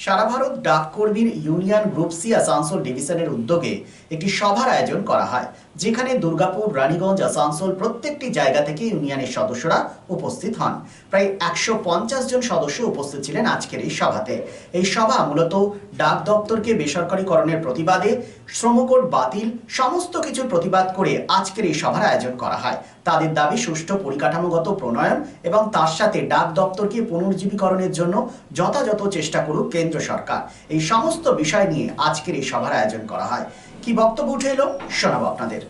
সারা ভারত ডাক কর্মীর union group C Asansol ডিভিশনের উদ্যোগে একটি সভার আয়োজন করা হয়, যেখানে দুর্গাপুর, রানীগঞ্জ, আসানসোল প্রত্যেকটি জায়গা থেকে ইউনিয়নের সদস্যরা উপস্থিত হন। প্রায় 150 জন সদস্য উপস্থিত ছিলেন আজকের এই সভাতে। এই সভা মূলত ডাক দপ্তরকে বেসরকারীকরণের প্রতিবাদে, শ্রমকোড বাতিল, সমস্ত কিছুর প্রতিবাদ করে আজকের এই সভার আয়োজন করা হয়। তাদের দাবি সুষ্ঠু পরিকাঠামোগত প্রণয়ন এবং তার সাথে ডাক দপ্তরকে পুনর্জীবীকরণের জন্য যথাযথ চেষ্টা করুক কেন্দ্র সরকার। এই সমস্ত বিষয় নিয়ে আজকের এই সভার আয়োজন করা হয়। কি বক্তব্য উঠে এলো শোনাবো আপনাদের।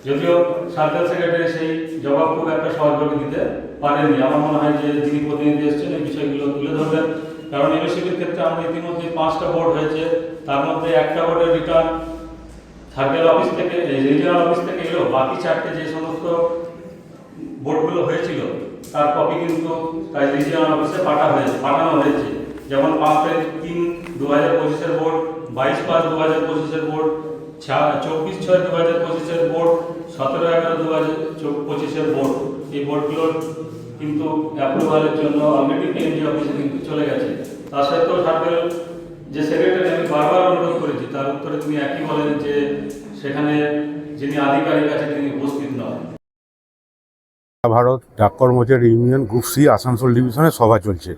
যদিও সরকার সেক্রেটারি সেই জবাব খুব একটা সহজভাবে দিতে পারেননি। আমার মনে হয় যে যিনি প্রতিনিধি এসেছেন এই বিষয়গুলো তুলে ধরবেন, কারণ এমএসসিবির ক্ষেত্রে আমাদের ইতিমধ্যে 5টা বোর্ড হয়েছে, তার মধ্যে একটা বোর্ডের রিটার্ন সার্কেল অফিস থেকে, রিজিওনাল অফিস থেকে এলো। বাকি 4টে যে সমস্ত বোর্ডগুলো হয়েছিল তার কপি কিন্তু তাই রিজিওনাল অফিসে পাঠানো হয়েছে। যেমন 5-3-2025-এর বোর্ড, 22-5-2025-এর বোর্ড, 24-6-2025-এর বোর্ড, 17-11-2025-এর বোর্ড। এই বোর্ডগুলোর কিন্তু অ্যাপ্রুভালের জন্য অলরেডি পিএনজি অফিসে কিন্তু চলে গেছে। তার সত্ত্বেও সার্কেল যে সেক্রেটারি আমি বারবার অনুরোধ করেছি, তার উত্তরে তিনি একই বলেন যে সেখানে যিনি আধিকারিক আছেন তিনি উপস্থিত নন। ভারত ডাক কর্মচারী ইউনিয়ন গ্রুপ সি আসানসোল ডিভিশনের সভা চলছে।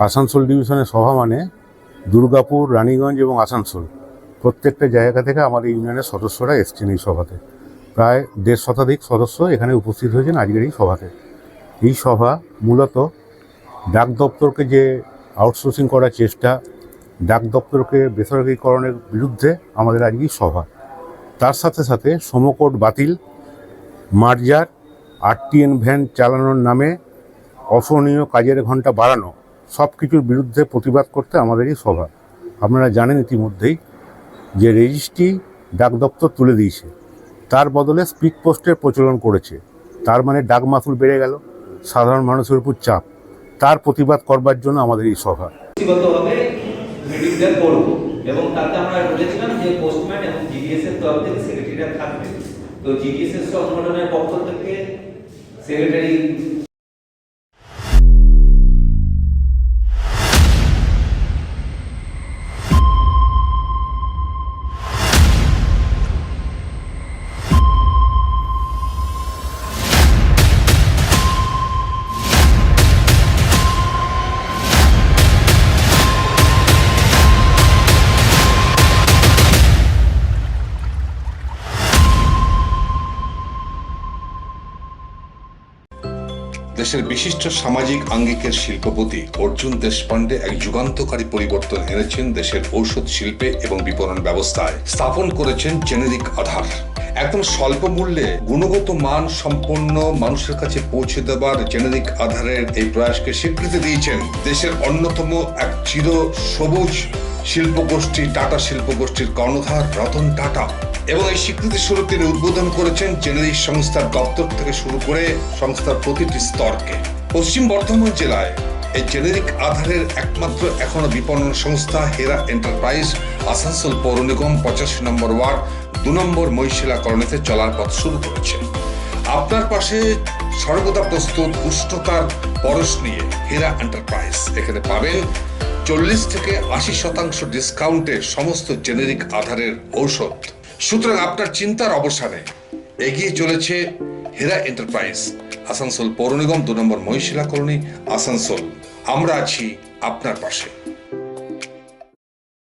আসানসোল ডিভিশনের সভা মানে দুর্গাপুর, রানীগঞ্জ এবং আসানসোল প্রত্যেকটা জায়গা থেকে আমাদের ইউনিয়নের সদস্যরা এসছেন এই সভাতে। প্রায় 1.5 শতাধিক সদস্য এখানে উপস্থিত হয়েছেন আজকের এই সভাতে। এই সভা মূলত ডাক দপ্তরকে যে আউটসোর্সিং করার চেষ্টা, ডাক দপ্তরকে বেসরকারীকরণের বিরুদ্ধে আমাদের আজকের সভা। তার সাথে সাথে শ্রমকোড বাতিল, মার্জার, আরটিএন ভ্যান চালানোর নামে অসহনীয় কাজের ঘন্টা বাড়ানো, সব কিছুর বিরুদ্ধে প্রতিবাদ করতে আমাদের এই সভা। আপনারা জানেন ইতিমধ্যেই যে রেজিস্ট্রি ডাক দপ্তর তুলে দিয়েছে, তার বদলে স্পিড পোস্টের প্রচলন করেছে। তার মানে ডাক মাশুল বেড়ে গেল, সাধারণ মানুষের উপর চাপ। তার প্রতিবাদ করবার জন্য আমাদের এই সভা। ব্যক্তিগতভাবে মিটিংটা করব এবং তাতে আমরা বলেছিলাম যে পোস্টম্যান এবং জিডিএস এর তরফ থেকে সেক্রেটারিরা থাকবে। তো জিডিএস এর সংগঠনের পক্ষ থেকে সেক্রেটারি দেশের বিশিষ্ট সামাজিক আঙ্গিকের শিল্পপতি অর্জুন দেশপান্ডে এক যুগান্তকারী পরিবর্তন এনেছেন দেশের ঔষধ শিল্পে এবং বিপণন ব্যবস্থায়। স্থাপন করেছেন জেনেরিক আধার। একদম স্বল্প মূল্যে গুণগত মান সম্পন্ন মানুষের কাছে পৌঁছে দেবার জেনেরিক আধারের এই প্রয়াসকে স্বীকৃতি দিয়েছেন দেশের অন্যতম এক চির সবুজ শিল্পগোষ্ঠী, টাটা শিল্পগোষ্ঠীর কর্ণধার রতন টাটা। এবং এই স্বীকৃতি স্বরূপ তিনি উদ্বোধন করেছেন জেনেরিক সংস্থার দপ্তর থেকে শুরু করে সংস্থার প্রতিটি স্তরকে। পশ্চিম বর্ধমান জেলায় এই জেনেরিক আধারের একমাত্র এখনো বিপণন সংস্থা হেরা এন্টারপ্রাইজ আসানসোল পৌর নিগম 85 নম্বর ওয়ার্ড 2 নম্বর মহিশিলা কলোনিতে চলার পথ শুরু করেছে। আপনার পাশে সর্বদা প্রস্তুত উষ্ণতার পরশ নিয়ে হেরা এন্টারপ্রাইজ। এখানে পাবেন 40 থেকে 80% ডিসকাউন্টে সমস্ত জেনেরিক আধারের ঔষধ। সুতরাং আপনার চিন্তার অবসানে এগিয়ে চলেছে হেরা এন্টারপ্রাইজ, আসানসোল পৌর নিগম 2 নম্বর মহিশিলা কলোনি, আসানসোল। আমরা আছি আপনার পাশে।